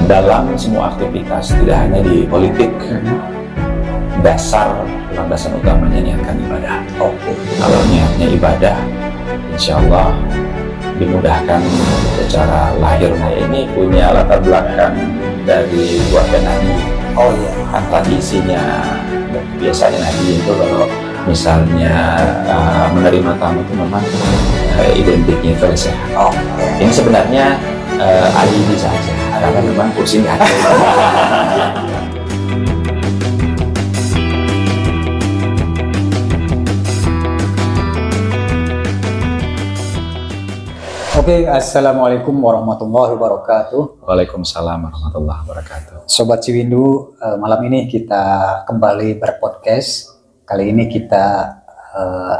dalam semua aktivitas, tidak hanya di politik. Dasar landasan utamanya niatkan ibadah. Kalau niatnya ibadah, insya Allah dimudahkan. Secara lahir saya ini punya latar belakang dari keluarga Nabi. Kan tradisinya biasanya Nabi itu kalau misalnya menerima tamu itu memang identiknya itu sehat. Ini sebenarnya alibi saja, karena memang kursi nggak ada. Assalamualaikum warahmatullahi wabarakatuh. Waalaikumsalam warahmatullahi wabarakatuh. Sobat Ciwindu, malam ini kita kembali berpodcast. Kali ini kita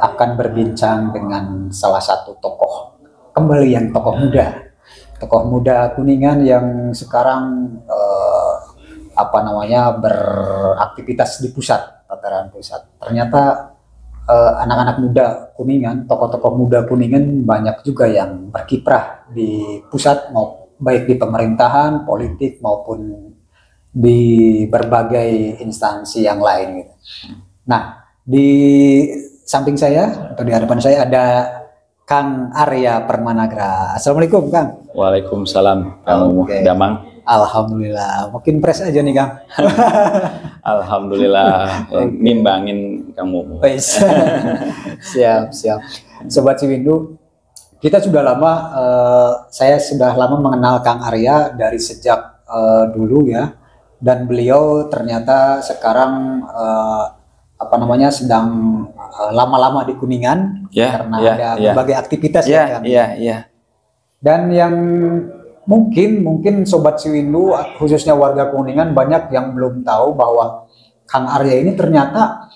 akan berbincang dengan salah satu tokoh, kembali yang tokoh muda Kuningan yang sekarang beraktivitas di tataran pusat. Ternyata anak-anak muda Kuningan, tokoh-tokoh muda Kuningan banyak juga yang berkiprah di pusat, baik di pemerintahan, politik maupun di berbagai instansi yang lain gitu. Nah, di samping saya atau di hadapan saya ada Kang Arya Permanagra. Assalamualaikum, Kang. Waalaikumsalam, Kang Damang. Alhamdulillah, makin fresh aja nih, Kang. Alhamdulillah, nimbangin kamu. Siap. Sobat Ciwindu, kita sudah lama, saya sudah lama mengenal Kang Arya dari sejak dulu ya, dan beliau ternyata sekarang sedang lama-lama di Kuningan karena ada berbagai aktivitas ya, Kang. Dan yang mungkin Sobat Ciwindu, khususnya warga Kuningan, banyak yang belum tahu bahwa Kang Arya ini ternyata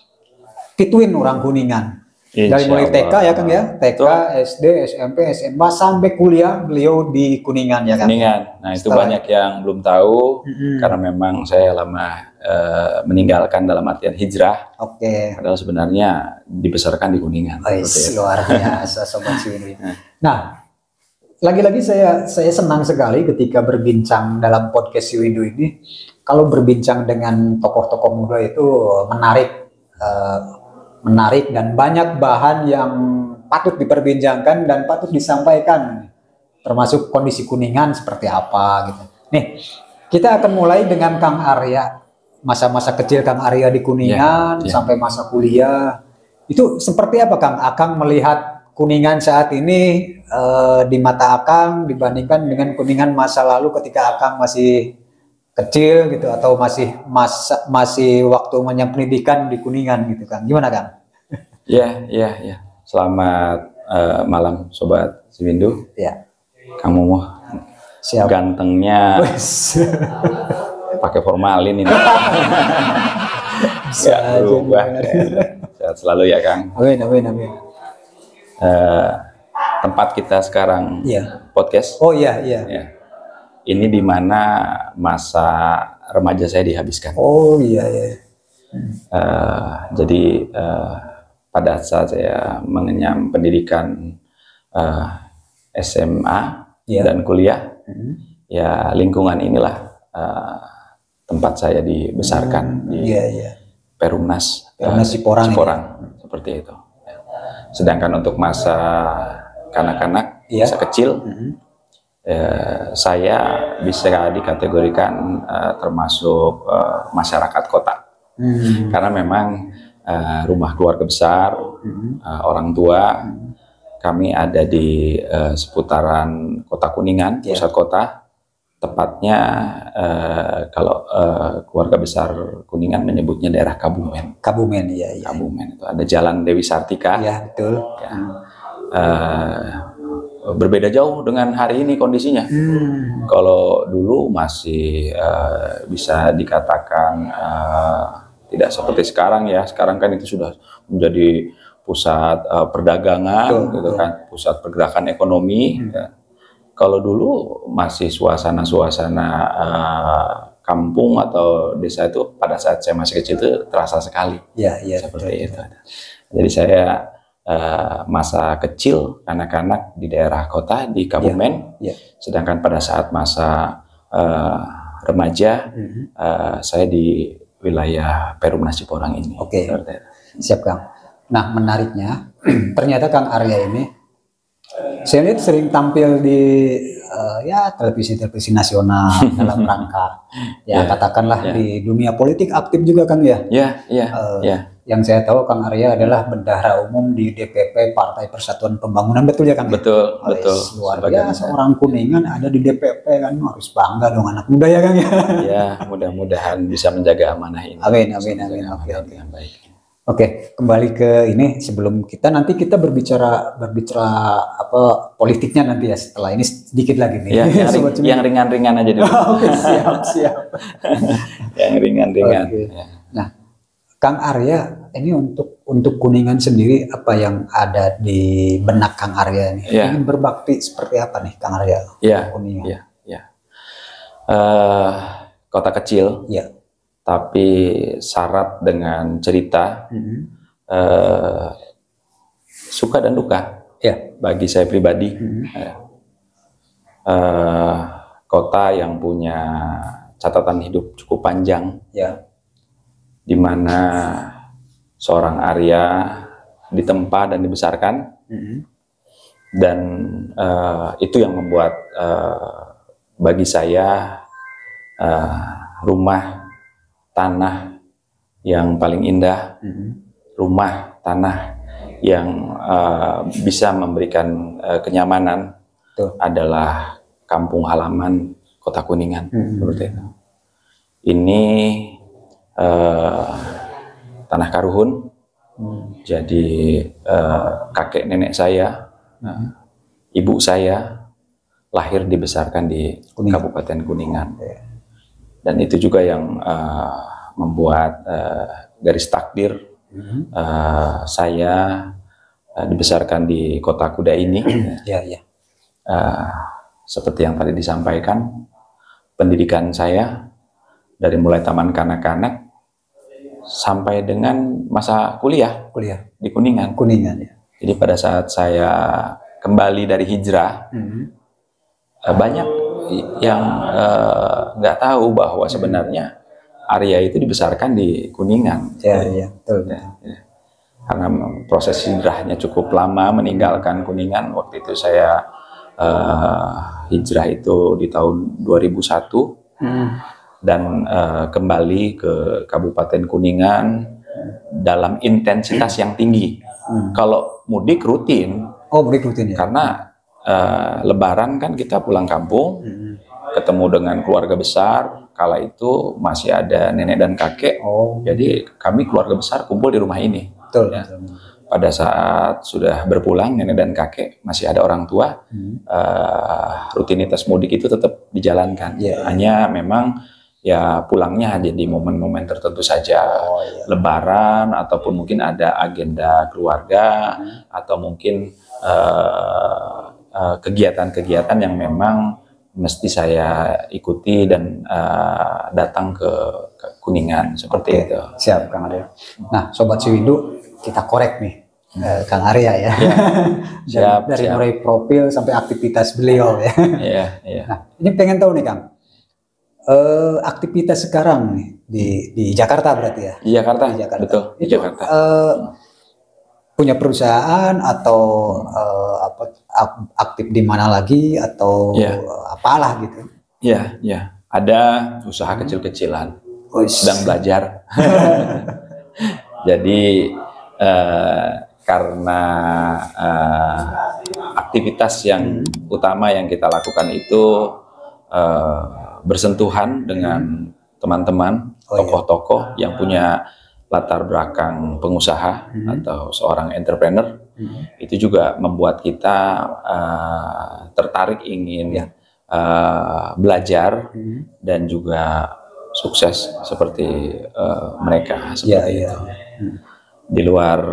tituin orang Kuningan. Dari mulai TK ya, Kang ya, TK, SD, SMP, SMA sampai kuliah beliau di Kuningan ya, Kang. Nah, itu banyak yang belum tahu karena memang saya lama meninggalkan dalam artian hijrah. Padahal sebenarnya dibesarkan di Kuningan. Luar biasa Sobat Ciwindu. Nah, lagi-lagi saya senang sekali ketika berbincang dalam podcast Ciwindu ini. Kalau berbincang dengan tokoh-tokoh muda itu menarik dan banyak bahan yang patut diperbincangkan dan patut disampaikan, termasuk kondisi Kuningan seperti apa gitu. Nih, kita akan mulai dengan Kang Arya, masa-masa kecil Kang Arya di Kuningan sampai masa kuliah. Itu seperti apa, Kang? Akang melihat Kuningan saat ini di mata Akang dibandingkan dengan Kuningan masa lalu ketika Akang masih kecil gitu, atau masih waktu mengenyam pendidikan di Kuningan gitu, Kang. Gimana, Kang? Ya. Selamat malam Sobat Ciwindu. Ya. Kamu mau gantengnya pakai formalin ini. Gak berubah. Sehat selalu ya, Kang. Amin. Tempat kita sekarang podcast. Iya. Ini di mana masa remaja saya dihabiskan. Jadi pada saat saya mengenyam pendidikan SMA dan kuliah, ya lingkungan inilah tempat saya dibesarkan di Perumnas Ciporang seperti itu. Sedangkan untuk masa kanak-kanak, masa kecil, saya bisa dikategorikan termasuk masyarakat kota. Karena memang rumah keluarga besar, orang tua, kami ada di seputaran kota Kuningan, pusat kota. Tepatnya kalau keluarga besar Kuningan menyebutnya daerah Kabumen. Kabumen, iya. Kabumen itu ada Jalan Dewi Sartika. Ya, betul. Berbeda jauh dengan hari ini kondisinya. Kalau dulu masih bisa dikatakan tidak seperti sekarang ya. Sekarang kan itu sudah menjadi pusat perdagangan, gitu kan, pusat pergerakan ekonomi. Ya. Kalau dulu masih suasana-suasana kampung atau desa itu pada saat saya masih kecil itu terasa sekali. Iya, seperti itu. Jadi saya masa kecil anak-anak di daerah kota di Kabumen, sedangkan pada saat masa uh, remaja, saya di wilayah Perumnas Ciporang ini. Oke, siap Kang. Nah menariknya, ternyata Kang Arya ini, saya lihat sering tampil di ya televisi nasional dalam rangka ya katakanlah di dunia politik aktif juga Kang ya. Yang saya tahu Kang Arya adalah bendahara umum di DPP Partai Persatuan Pembangunan, betul ya Kang? Betul. Luar biasa, orang Kuningan ada di DPP kan, harus bangga dong anak muda ya Kang ya. Ya, mudah-mudahan bisa menjaga amanah ini. Amin. Oke. Oke, kembali ke ini sebelum nanti kita berbicara apa politiknya nanti ya setelah ini sedikit lagi nih. Ya, yang ringan-ringan aja dulu. Oke, siap. Yang ringan-ringan. Okay. Ya. Nah, Kang Arya ini untuk Kuningan sendiri apa yang ada di benak Kang Arya nih? Ingin berbakti seperti apa nih Kang Arya? Kuningan. Kota kecil. Ya. Tapi syarat dengan cerita, suka dan duka bagi saya pribadi. Kota yang punya catatan hidup cukup panjang, di mana seorang Arya ditempa dan dibesarkan, dan itu yang membuat bagi saya rumah tanah yang paling indah, rumah tanah yang bisa memberikan kenyamanan adalah kampung halaman Kota Kuningan, seperti itu. Ini tanah Karuhun, jadi kakek nenek saya, ibu saya lahir dibesarkan di Kabupaten Kuningan. Dan itu juga yang membuat garis takdir saya dibesarkan di kota kuda ini. Seperti yang tadi disampaikan, pendidikan saya dari mulai taman kanak-kanak sampai dengan masa kuliah di Kuningan. Jadi pada saat saya kembali dari hijrah, banyak yang nggak tahu bahwa sebenarnya Arya itu dibesarkan di Kuningan. Betul. Karena proses hijrahnya cukup lama meninggalkan Kuningan. Waktu itu saya hijrah itu di tahun 2001 dan kembali ke Kabupaten Kuningan dalam intensitas yang tinggi. Kalau mudik rutin. Mudik rutin ya. Karena Lebaran kan kita pulang kampung, ketemu dengan keluarga besar. Kala itu masih ada nenek dan kakek. Jadi kami keluarga besar kumpul di rumah ini. Betul. Pada saat sudah berpulang nenek dan kakek, masih ada orang tua. Rutinitas mudik itu tetap dijalankan. Hanya memang ya pulangnya hanya di momen-momen tertentu saja. Lebaran ataupun mungkin ada agenda keluarga atau mungkin kegiatan-kegiatan yang memang mesti saya ikuti dan datang ke Kuningan seperti itu. Siap Kang Arya. Nah Sobat Ciwindu, kita korek nih Kang Arya ya. Dari mulai profil sampai aktivitas beliau ya. Nah ini pengen tahu nih Kang, aktivitas sekarang nih di Jakarta berarti ya? Di Jakarta, betul. Di Jakarta. Punya perusahaan atau aktif di mana lagi atau apalah gitu? Ada usaha kecil-kecilan, sedang belajar. Jadi karena aktivitas yang utama yang kita lakukan itu bersentuhan dengan teman-teman, tokoh-tokoh yang punya latar belakang pengusaha atau seorang entrepreneur, itu juga membuat kita tertarik ingin belajar dan juga sukses seperti mereka. Seperti itu. Di luar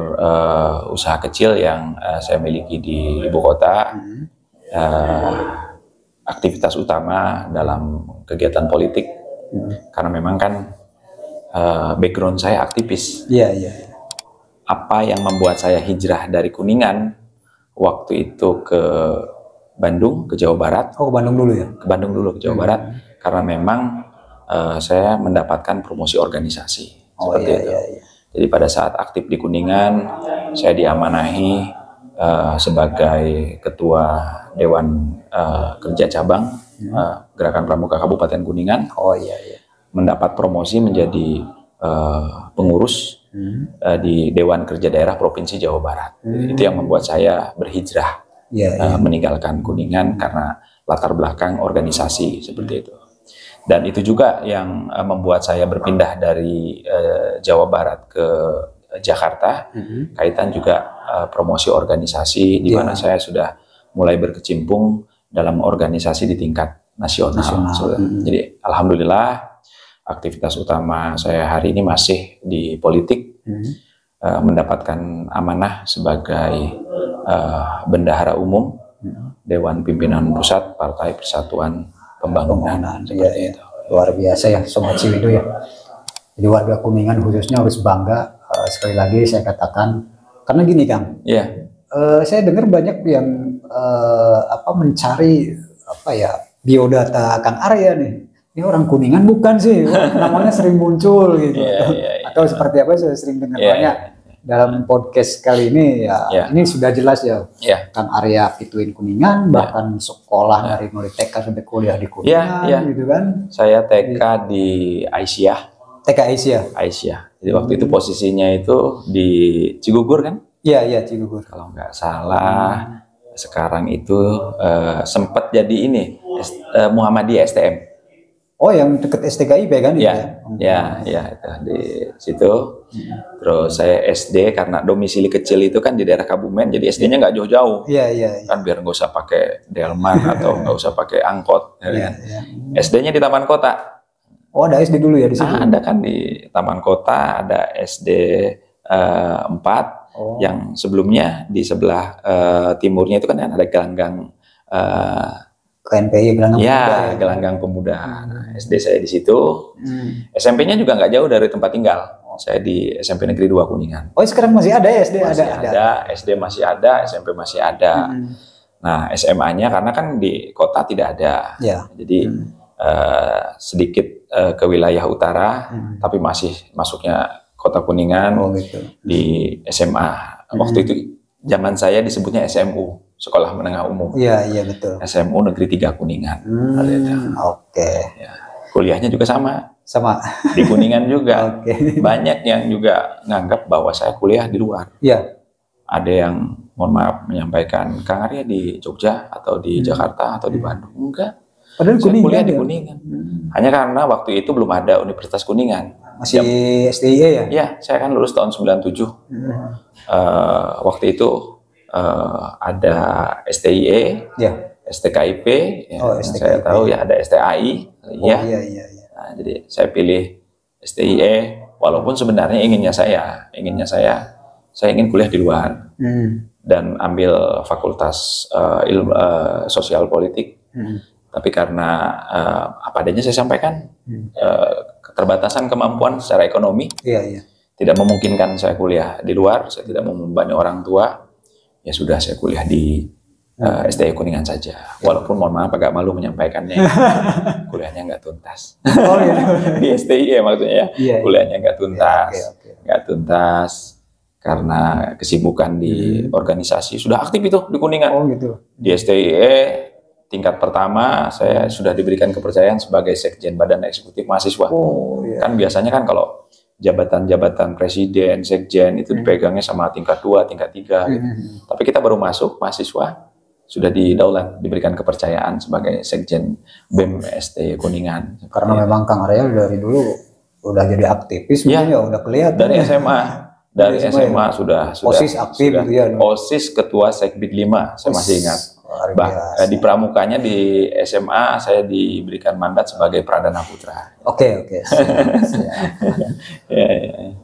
usaha kecil yang saya miliki di ibu kota, aktivitas utama dalam kegiatan politik, karena memang kan background saya aktivis. Apa yang membuat saya hijrah dari Kuningan waktu itu ke Bandung, ke Jawa Barat. Ke Bandung dulu ya? Ke Bandung dulu, ke Jawa Barat. karena memang saya mendapatkan promosi organisasi seperti itu. Jadi pada saat aktif di Kuningan, saya diamanahi sebagai ketua Dewan Kerja Cabang Gerakan Pramuka Kabupaten Kuningan. Mendapat promosi menjadi pengurus di Dewan Kerja Daerah Provinsi Jawa Barat. Itu yang membuat saya berhijrah meninggalkan Kuningan karena latar belakang organisasi seperti itu. Dan itu juga yang membuat saya berpindah dari Jawa Barat ke Jakarta, kaitan juga promosi organisasi di mana saya sudah mulai berkecimpung dalam organisasi di tingkat nasional. Jadi alhamdulillah aktivitas utama saya hari ini masih di politik, mendapatkan amanah sebagai bendahara umum Dewan Pimpinan Pusat Partai Persatuan Pembangunan. Seperti itu. Luar biasa ya Sobat Ciwidey ya. Jadi warga Kuningan khususnya harus bangga, sekali lagi saya katakan, karena gini Kang, saya dengar banyak yang mencari biodata Kang Arya nih. Ini orang Kuningan bukan sih, namanya sering muncul gitu. Atau seperti apa saya sering dengar banyak dalam podcast kali ini ini sudah jelas ya. Kang Arya Pituin Kuningan, bahkan sekolah dari mulai TK sampai kuliah di Kuningan gitu kan. Saya TK di Aisyah. TK Aisyah. Jadi waktu itu posisinya itu di Cigugur kan? Iya, Cigugur. Kalau nggak salah, sekarang itu sempat jadi ini Muhammadiyah STM. Oh, yang deket STKIP kan? Ya, itu di situ. Terus saya SD karena domisili kecil itu kan di daerah Kabumen, jadi SD-nya nggak jauh-jauh. Kan biar nggak usah pakai delman atau nggak usah pakai angkot. SD-nya di Taman Kota. Oh, ada SD dulu ya di situ? Ada kan di Taman Kota, ada SD 4, yang sebelumnya di sebelah timurnya itu kan ada gelanggang KNPI Gelanggang Pemuda. SD saya di situ. SMP-nya juga nggak jauh dari tempat tinggal. Saya di SMP Negeri 2 Kuningan. Oh, sekarang masih ada ya SD? Ada. SD masih ada, SMP masih ada. Nah, SMA-nya karena kan di kota tidak ada. Jadi sedikit ke wilayah utara, tapi masih masuknya kota Kuningan di SMA. Waktu itu zaman saya disebutnya SMU. Sekolah Menengah Umum. Iya betul. SMU Negeri 3 Kuningan. Kuliahnya juga sama. Di Kuningan juga. Banyak yang juga nganggap bahwa saya kuliah di luar. Ada yang mohon maaf menyampaikan, Kang Arya di Jogja atau di Jakarta atau di Bandung. Enggak. Padahal saya kuliah di Kuningan. Hanya karena waktu itu belum ada Universitas Kuningan. Masih STIE ya? Iya, saya kan lulus tahun 97. Waktu itu ada STIE, STKIP, saya tahu ya ada STAI, Iya. Nah, jadi saya pilih STIE, walaupun sebenarnya inginnya saya ingin kuliah di luar dan ambil fakultas ilmu sosial politik, tapi karena apa adanya saya sampaikan, keterbatasan kemampuan secara ekonomi, tidak memungkinkan saya kuliah di luar, saya tidak mau membebani orang tua. Ya sudah, saya kuliah di STI Kuningan saja. Walaupun mohon maaf agak malu menyampaikannya, kuliahnya nggak tuntas. Di STI ya maksudnya ya, kuliahnya nggak tuntas, nggak tuntas karena kesibukan di organisasi. Sudah aktif itu di Kuningan. Di STI tingkat pertama saya sudah diberikan kepercayaan sebagai Sekjen Badan Eksekutif Mahasiswa. Kan biasanya kan kalau jabatan-jabatan presiden, sekjen itu dipegangnya sama tingkat 2, tingkat 3 gitu. Tapi kita baru masuk mahasiswa sudah didaulat, diberikan kepercayaan sebagai sekjen BEM ST Kuningan. Karena memang Kang Arya dari dulu udah jadi aktivis, udah kelihatan. Dari SMA sudah OSIS aktif gitu ya. OSIS ketua Sekbid 5, saya masih ingat. Di pramukanya di SMA saya diberikan mandat sebagai Pradana Putra.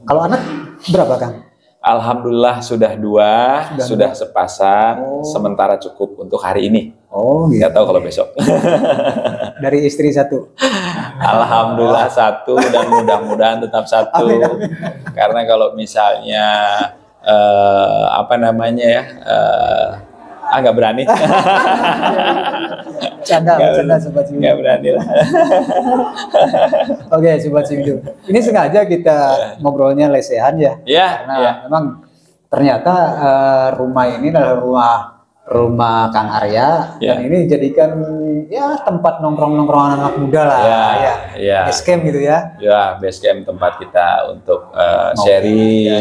Kalau anak berapa Kang? Alhamdulillah sudah 2, sudah sepasang, sementara cukup untuk hari ini. Nggak tahu kalau besok. Dari istri 1. Alhamdulillah 1 dan mudah-mudahan tetap 1. Karena kalau misalnya Nggak berani. Canda Sobat Ciwindo. Nggak berani lah. Oke, Sobat Ciwindo. Ini sengaja kita ngobrolnya lesehan ya. Iya. Karena memang ternyata rumah ini adalah rumah Kang Arya, dan ini jadikan ya tempat nongkrong anak muda lah, base camp gitu ya. Ya, base camp tempat kita untuk sharing,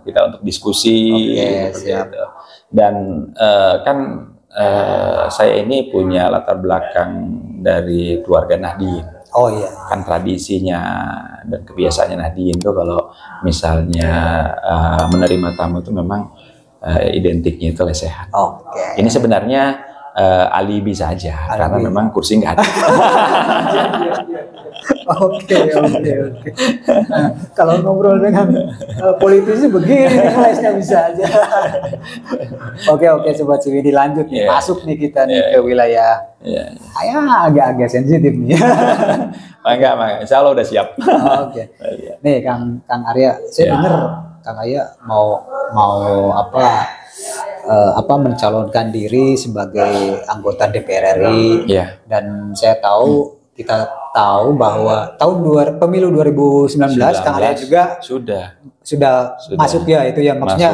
kita untuk diskusi, gitu. Dan kan saya ini punya latar belakang dari keluarga Nahdien. Oh iya. Kan tradisinya dan kebiasaannya Nahdien itu kalau misalnya menerima tamu itu memang identiknya itu lesehan. Oke. Ini sebenarnya alibi saja, karena memang kursi nggak ada. Oke. Nah, kalau ngobrol dengan politisi begini, kelasnya bisa aja. Oke, Sobat Ciwindo, dilanjut nih. Masuk nih kita nih ke wilayah. Agak-agak sensitif nih. Enggak, insya Allah udah siap. Oke. Nih Kang Arya, saya dengar Kang Arya mau mencalonkan diri sebagai anggota DPR RI, dan kita tahu bahwa pemilu 2019 Kang Arya juga sudah masuk ya, itu ya maksudnya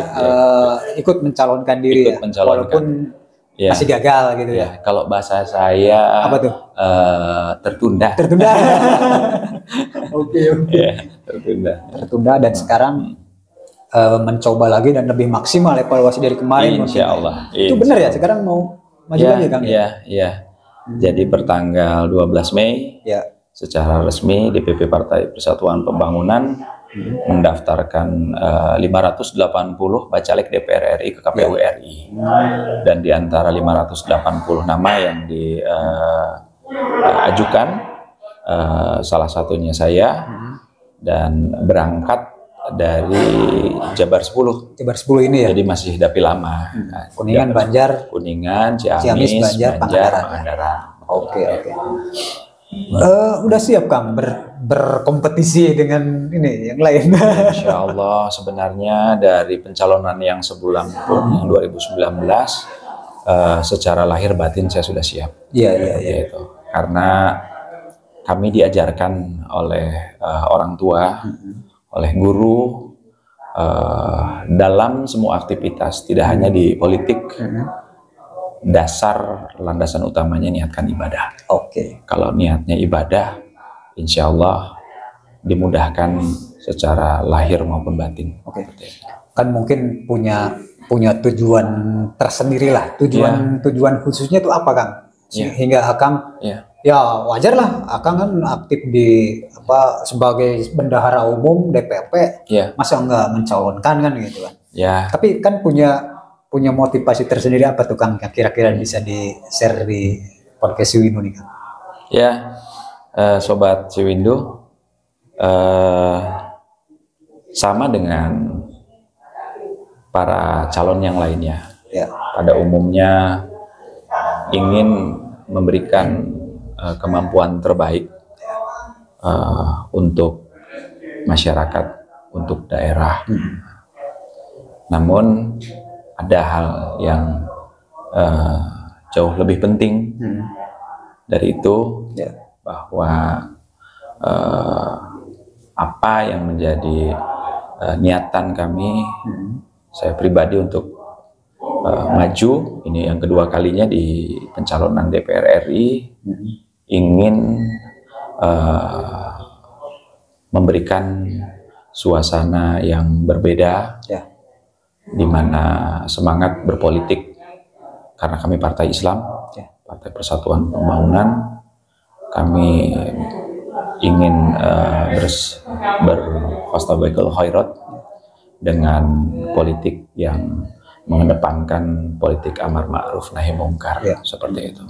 ikut mencalonkan diri, walaupun masih gagal gitu ya. Kalau bahasa saya apa tuh? Tertunda. Oke. Tertunda dan sekarang mencoba lagi dan lebih maksimal evaluasi dari kemarin. Insya Allah. Itu benar ya, sekarang mau maju lagi Kang? Iya. Jadi pertanggal 12 Mei secara resmi DPP Partai Persatuan Pembangunan mendaftarkan 580 bacalek DPR RI ke KPU RI. Dan di antara 580 nama yang diajukan, salah satunya saya, dan berangkat dari Jabar 10. Jabar 10 ini ya. Jadi masih dapil lama. Kuningan, Banjar, Ciamis, Banjar, Pangandaran. Oke. Udah siap Kang berkompetisi dengan ini yang lain? Insya Allah, sebenarnya dari pencalonan yang sebelum yang 2019 secara lahir batin saya sudah siap. Iya. Itu. Karena kami diajarkan oleh orang tua, oleh guru, dalam semua aktivitas, tidak hanya di politik, dasar landasan utamanya niatkan ibadah. Oke. Kalau niatnya ibadah, insya Allah dimudahkan secara lahir maupun batin. Oke. Kan mungkin punya tujuan tersendiri lah. Tujuan khususnya itu apa Kang? Hingga Akang ya wajar lah, Akang kan aktif di sebagai bendahara umum DPP, masa nggak mencalonkan kan gitu kan? Tapi kan punya motivasi tersendiri apa tuh Kang? Kira-kira bisa di-share di podcast Ciwindo nih Kang? Sobat Ciwindo, sama dengan para calon yang lainnya, pada umumnya ingin memberikan kemampuan terbaik untuk masyarakat, untuk daerah. Namun ada hal yang jauh lebih penting dari itu, bahwa apa yang menjadi niatan kami, saya pribadi untuk maju, ini yang kedua kalinya di pencalonan DPR RI, ingin memberikan suasana yang berbeda, di mana semangat berpolitik, karena kami partai Islam, Partai Persatuan Pembangunan, kami ingin berfastabiqul khairat dengan politik yang mengedepankan politik amar ma'ruf nahi mungkar, seperti itu.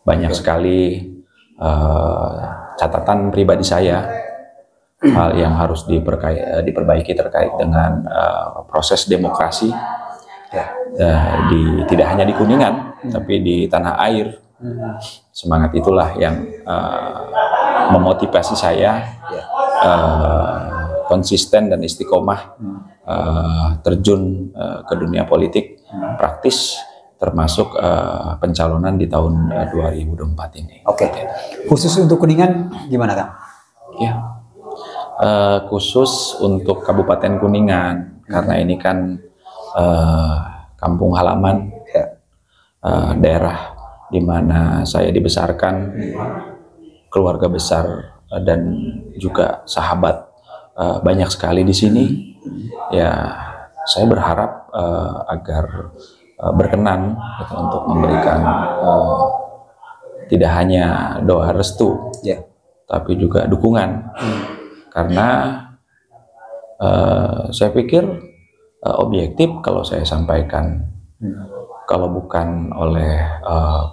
Banyak sekali catatan pribadi saya, hal yang harus diperbaiki terkait dengan proses demokrasi, tidak hanya di Kuningan, tapi di tanah air. Semangat itulah yang memotivasi saya konsisten dan istiqomah terjun ke dunia politik praktis termasuk pencalonan di tahun 2024 ini. Oke. Khusus untuk Kuningan gimana Kang? Ya, khusus untuk Kabupaten Kuningan karena ini kan kampung halaman, daerah di mana saya dibesarkan, keluarga besar dan juga sahabat banyak sekali di sini. Ya, saya berharap agar berkenan gitu, untuk memberikan tidak hanya doa restu, tapi juga dukungan. Karena saya pikir objektif kalau saya sampaikan, kalau bukan oleh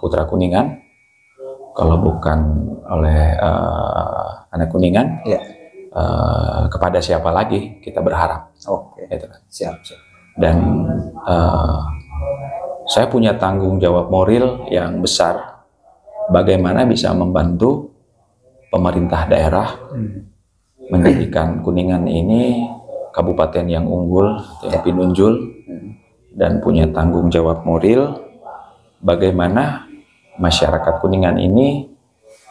putra Kuningan, kalau bukan oleh anak Kuningan, kepada siapa lagi kita berharap. Gitu. Siap. Dan saya punya tanggung jawab moral yang besar, bagaimana bisa membantu pemerintah daerah menjadikan Kuningan ini kabupaten yang unggul, yang pinunjul, dan punya tanggung jawab moral bagaimana masyarakat Kuningan ini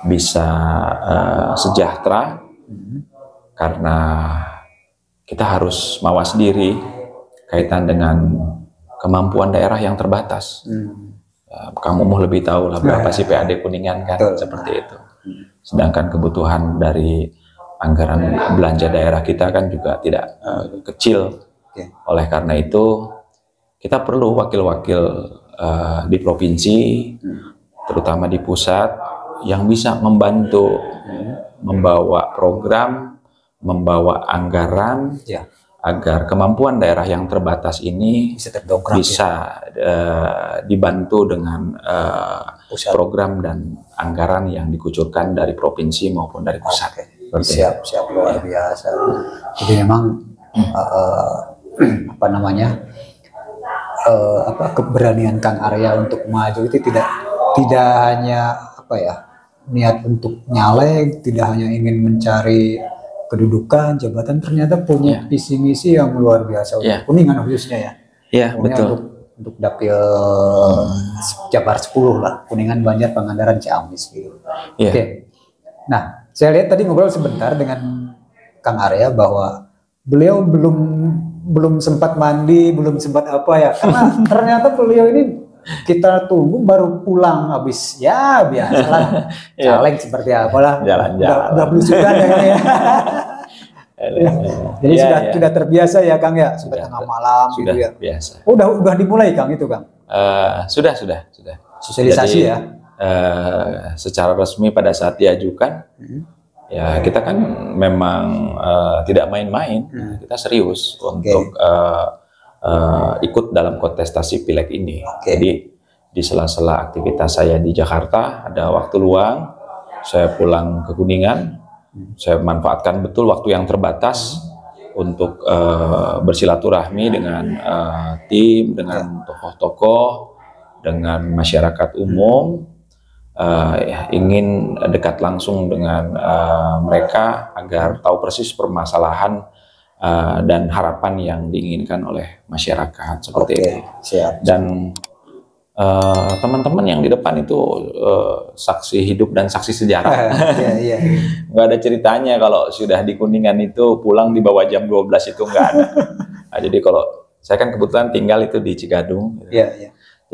bisa sejahtera, karena kita harus mawas diri kaitan dengan kemampuan daerah yang terbatas. Kamu mau lebih tahu lah berapa sih PAD Kuningan kan, seperti itu. Sedangkan kebutuhan dari anggaran belanja daerah kita kan juga tidak kecil. Oleh karena itu kita perlu wakil-wakil di provinsi, terutama di pusat, yang bisa membantu membawa program, membawa anggaran, agar kemampuan daerah yang terbatas ini bisa dibantu dengan program dan anggaran yang dikucurkan dari provinsi maupun dari pusat. Siap, luar biasa. Jadi memang keberanian Kang Arya untuk maju itu tidak hanya niat untuk nyalek, tidak hanya ingin mencari kedudukan, jabatan, ternyata punya visi misi yang luar biasa untuk Kuningan khususnya betul. Untuk dapil Jabar 10 lah, Kuningan, Banjar, Pangandaran, Ciamis gitu. Oke. Nah, saya lihat tadi ngobrol sebentar dengan Kang Arya bahwa beliau belum sempat mandi, belum sempat karena ternyata beliau ini kita tunggu baru pulang habis biasalah caleg seperti apalah jalan-jalan udah belusukan ya. Jadi sudah terbiasa ya Kang ya, sudah tengah malam sudah gitu ya. Biasa. Udah dimulai Kang itu Kang. Sudah. Sosialisasi. Jadi, secara resmi pada saat diajukan, ya kita kan memang tidak main-main, kita serius untuk ikut dalam kontestasi pileg ini. Jadi di sela-sela aktivitas saya di Jakarta, ada waktu luang, saya pulang ke Kuningan, saya manfaatkan betul waktu yang terbatas untuk bersilaturahmi dengan tim, dengan tokoh-tokoh, dengan masyarakat umum, ingin dekat langsung dengan mereka agar tahu persis permasalahan dan harapan yang diinginkan oleh masyarakat seperti itu. Siap. Dan teman-teman yang di depan itu saksi hidup dan saksi sejarah. Nggak ada ceritanya kalau sudah di Kuningan itu pulang di bawah jam 12 itu nggak ada. Nah, jadi kalau saya kan kebetulan tinggal itu di Cigadung.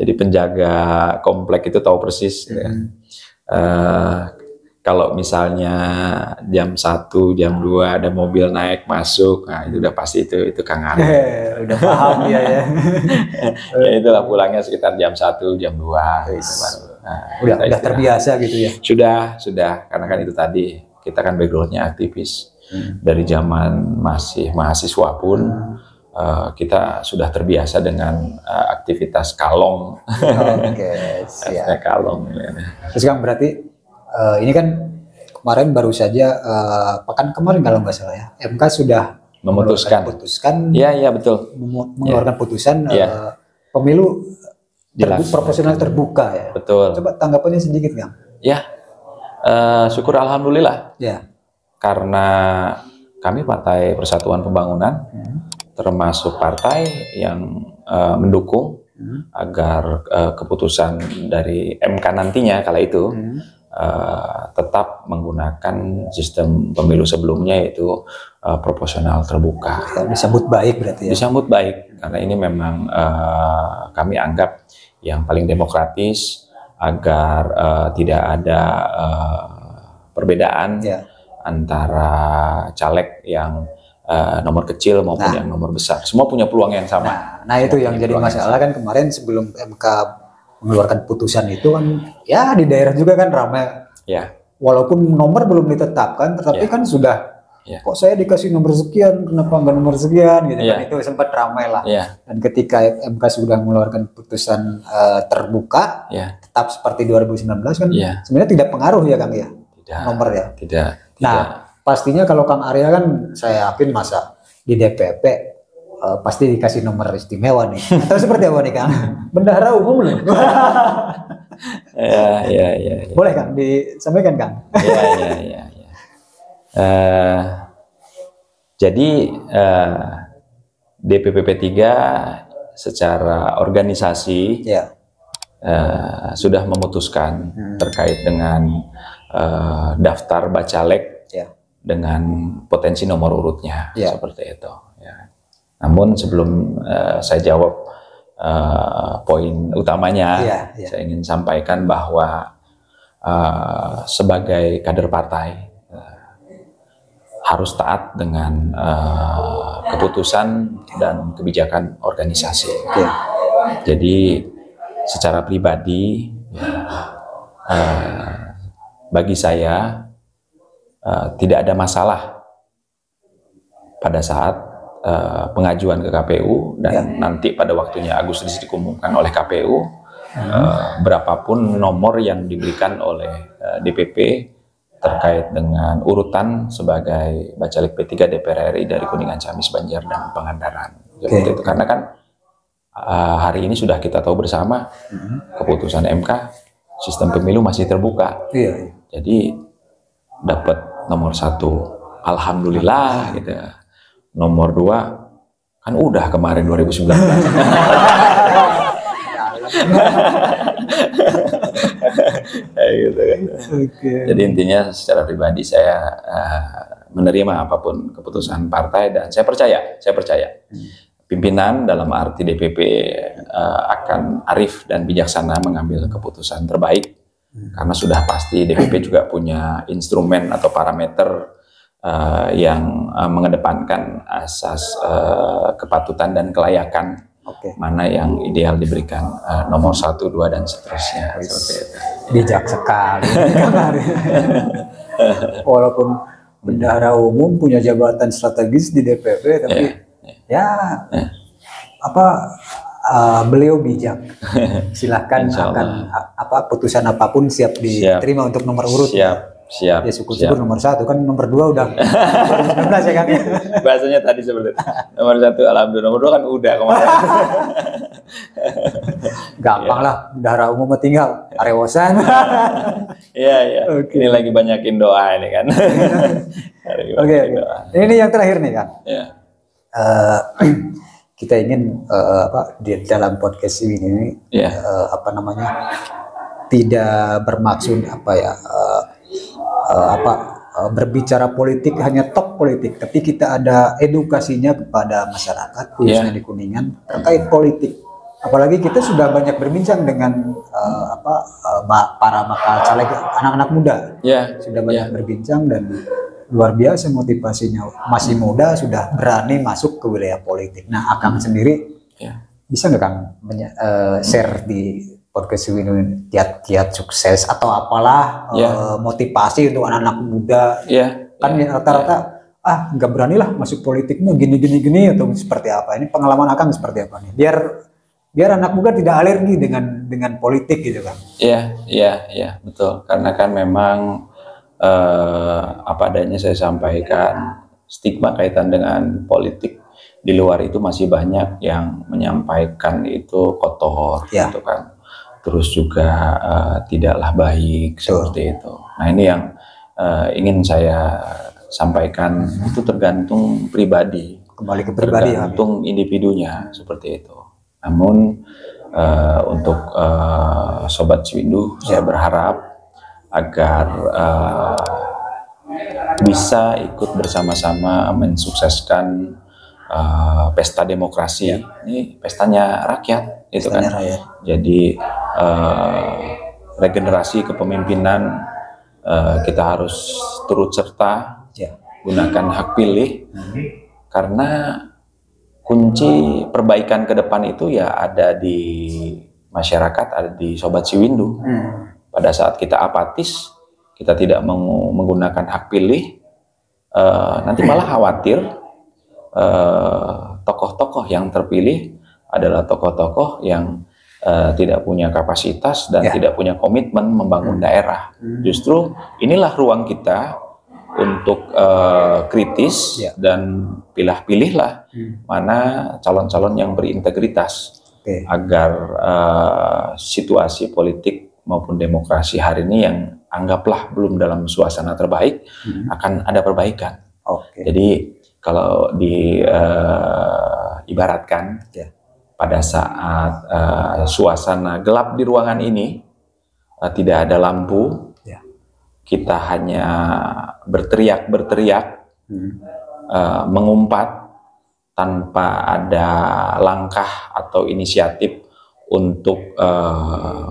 Jadi penjaga komplek itu tahu persis. Kalau misalnya jam 1, jam 2 ada mobil naik masuk, nah itu udah pasti itu Kang Arya. Udah paham ya. Ya itulah pulangnya sekitar jam 1, jam 2. Udah terbiasa gitu ya. Sudah, karena kan itu tadi kita kan backgroundnya aktivis. Dari zaman masih mahasiswa pun kita sudah terbiasa dengan aktivitas kalong. Siap. Kalong. Terus Kang berarti ini kan kemarin baru saja pekan kemarin kalau nggak salah ya, MK sudah memutuskan betul, mengeluarkan putusan pemilu proporsional terbuka ya. Betul. Coba tanggapannya sedikit Kang. Syukur alhamdulillah. Karena kami Partai Persatuan Pembangunan termasuk partai yang mendukung agar keputusan dari MK nantinya kala itu tetap menggunakan sistem pemilu sebelumnya, yaitu proporsional terbuka. Disambut baik berarti ya? Disambut baik, karena ini memang kami anggap yang paling demokratis, agar tidak ada perbedaan antara caleg yang nomor kecil maupun yang nomor besar. Semua punya peluang yang sama. Nah itu yang jadi masalah kan kemarin sebelum MK mengeluarkan putusan itu kan ya di daerah juga kan ramai. Ya. Walaupun nomor belum ditetapkan, tetapi kan sudah kok saya dikasih nomor sekian, kenapa nggak nomor sekian gitu kan, itu sempat ramai lah. Dan ketika MK sudah mengeluarkan putusan terbuka, tetap seperti 2019 kan, sebenarnya tidak pengaruh ya Kang ya, nomor ya. Tidak. Nah pastinya kalau Kang Arya kan saya yakin masa di DPP pasti dikasih nomor istimewa nih. Atau seperti apa nih Kang? Bendahara umum loh. Ya. Boleh Kang disampaikan Kang? Ya. Jadi DPP P3 secara organisasi sudah memutuskan terkait dengan daftar bacalek dengan potensi nomor urutnya, seperti itu. Namun sebelum saya jawab poin utamanya, saya ingin sampaikan bahwa sebagai kader partai harus taat dengan keputusan dan kebijakan organisasi. Jadi secara pribadi, bagi saya tidak ada masalah pada saat pengajuan ke KPU dan nanti pada waktunya Agustus diumumkan oleh KPU, berapapun nomor yang diberikan oleh DPP terkait dengan urutan sebagai bacalek P3 DPR RI dari Kuningan, Ciamis, Banjar, dan Pangandaran. Itu karena kan hari ini sudah kita tahu bersama keputusan MK, sistem pemilu masih terbuka. Jadi dapat nomor 1, alhamdulillah gitu. Nomor 2 kan udah kemarin 2019. Gitu kan. Jadi intinya secara pribadi saya menerima apapun keputusan partai, dan saya percaya pimpinan dalam arti DPP akan arif dan bijaksana mengambil keputusan terbaik, karena sudah pasti DPP juga punya instrumen atau parameter yang mengedepankan asas kepatutan dan kelayakan, mana yang ideal diberikan nomor 1, 2, dan seterusnya. Bijak sekali. Walaupun bendahara umum punya jabatan strategis di DPP, tapi beliau bijak. Silahkan akan putusan apapun siap diterima untuk nomor urut. Siap. Ya syukur-syukur nomor 1 kan, nomor 2 udah 2019 ya Kang. Bahasanya tadi seperti itu. Nomor 1 alhamdulillah, nomor 2 kan udah kemarin. Gampang lah, bendahara umum tinggal arewosan. Iya. Ini lagi banyakin doa ini kan. Oke. Ini yang terakhir nih Kang. Kita ingin di dalam podcast ini tidak bermaksud berbicara politik hanya tok politik, tapi kita ada edukasinya kepada masyarakat khususnya di Kuningan terkait politik. Apalagi kita sudah banyak berbincang dengan para bakal caleg anak-anak muda, sudah banyak berbincang dan luar biasa motivasinya, masih muda sudah berani masuk ke wilayah politik. Nah, Akang sendiri bisa nggak Kang share di podcast ini kiat-kiat sukses atau apalah motivasi untuk anak-anak muda? Kan rata-rata nggak berani lah masuk politiknya gini atau seperti apa? Ini pengalaman Akang seperti apa nih? Biar anak muda tidak alergi dengan politik gitu kan? Iya betul, karena kan memang apa adanya saya sampaikan, stigma kaitan dengan politik di luar itu masih banyak yang menyampaikan itu kotor gitu kan. Terus juga tidaklah baik seperti itu. Nah ini yang ingin saya sampaikan, itu tergantung pribadi, kembali ke pribadi, tergantung individunya seperti itu. Namun untuk Sobat Ciwindu, saya berharap agar bisa ikut bersama-sama mensukseskan pesta demokrasi. Ini pestanya rakyat, itu kan. Jadi regenerasi kepemimpinan kita harus turut serta, gunakan hak pilih, karena kunci perbaikan ke depan itu ya ada di masyarakat, ada di Sobat Ciwindu. Pada saat kita apatis, kita tidak menggunakan hak pilih, nanti malah khawatir tokoh-tokoh yang terpilih adalah tokoh-tokoh yang tidak punya kapasitas dan tidak punya komitmen membangun daerah. Justru inilah ruang kita untuk kritis dan pilih-pilihlah mana calon-calon yang berintegritas, agar situasi politik maupun demokrasi hari ini yang anggaplah belum dalam suasana terbaik akan ada perbaikan. Jadi kalau ibaratkan pada saat suasana gelap di ruangan ini, tidak ada lampu, kita hanya berteriak, mengumpat tanpa ada langkah atau inisiatif untuk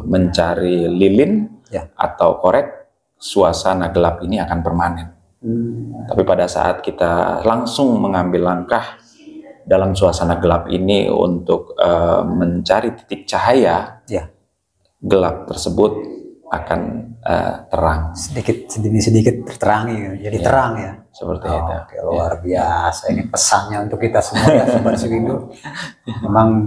mencari lilin atau korek, suasana gelap ini akan permanen. Tapi pada saat kita langsung mengambil langkah dalam suasana gelap ini untuk mencari titik cahaya, gelap tersebut akan terang. Sedikit demi sedikit terterangi, jadi terang ya. Seperti itu. Oke, luar biasa. Ini pesannya untuk kita semua ya, Sobat Ciwindu. Memang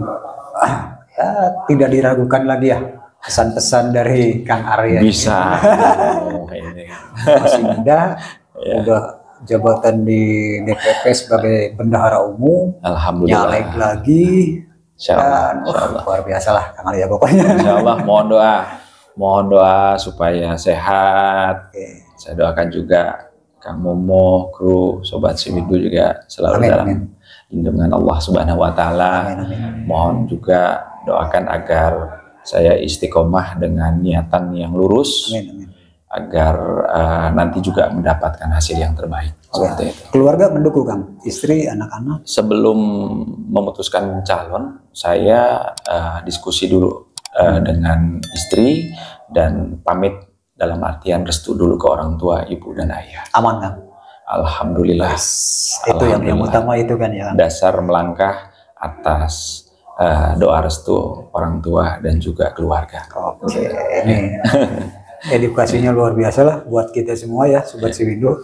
ya tidak diragukan lagi ya pesan-pesan dari Kang Arya. Bisa. Masih muda, udah jabatan di DPP sebagai bendahara umum. Alhamdulillah. Nyalek lagi. Insyaallah. Luar biasa lah Kang Arya pokoknya. Insyaallah, mohon doa supaya sehat. Saya doakan juga Kang Momo, kru Sobat Ciwindu juga selalu dalam lindungan Allah Subhanahu wa Ta'ala. Mohon juga doakan agar saya istiqomah dengan niatan yang lurus, agar nanti juga mendapatkan hasil yang terbaik. Seperti itu. Keluarga mendukung Kang, istri, anak-anak? Sebelum memutuskan calon, saya diskusi dulu dengan istri dan pamit, dalam artian restu dulu ke orang tua, ibu dan ayah. Aman Kang? Alhamdulillah. Itu yang utama itu kan ya. Dasar melangkah atas doa restu orang tua dan juga keluarga. Oke, ini edukasinya luar biasa lah buat kita semua ya, Sobat Ciwindu.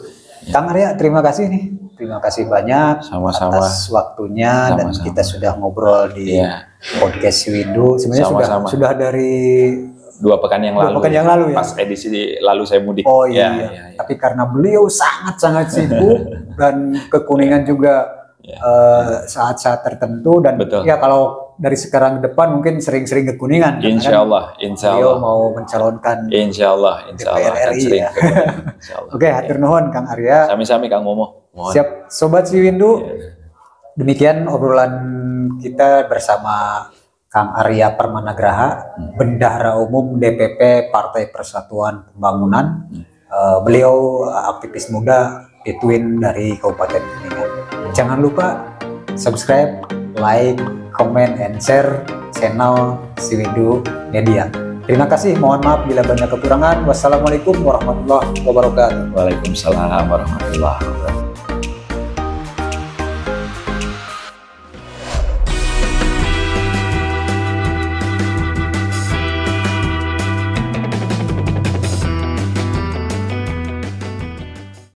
Kang Arya, terima kasih nih. Terima kasih banyak atas waktunya, dan kita sudah ngobrol di podcast Ciwindu. Sebenarnya sudah dari 2 pekan yang lalu. 2 pekan yang lalu ya. Pas edisi lalu saya mudik. Oh iya. Tapi karena beliau sangat-sangat sibuk dan ke Kuningan juga saat-saat tertentu, dan ya kalau dari sekarang ke depan mungkin sering-sering ke Kuningan. Insya Allah. Beliau mau mencalonkan. Insya Allah akan sering ke Kuningan. Oke, hatur nuhun Kang Arya. Sami-sami Kang Momo. Siap, Sobat Ciwindu. Demikian obrolan kita bersama Kang Arya Permanagraha, Bendahara Umum DPP Partai Persatuan Pembangunan. Beliau aktivis muda Pituin dari Kabupaten Kuningan. Jangan lupa subscribe, like, comment, and share channel Ciwindu Media. Terima kasih, mohon maaf bila banyak kekurangan. Wassalamualaikum warahmatullahi wabarakatuh. Waalaikumsalam warahmatullahi wabarakatuh.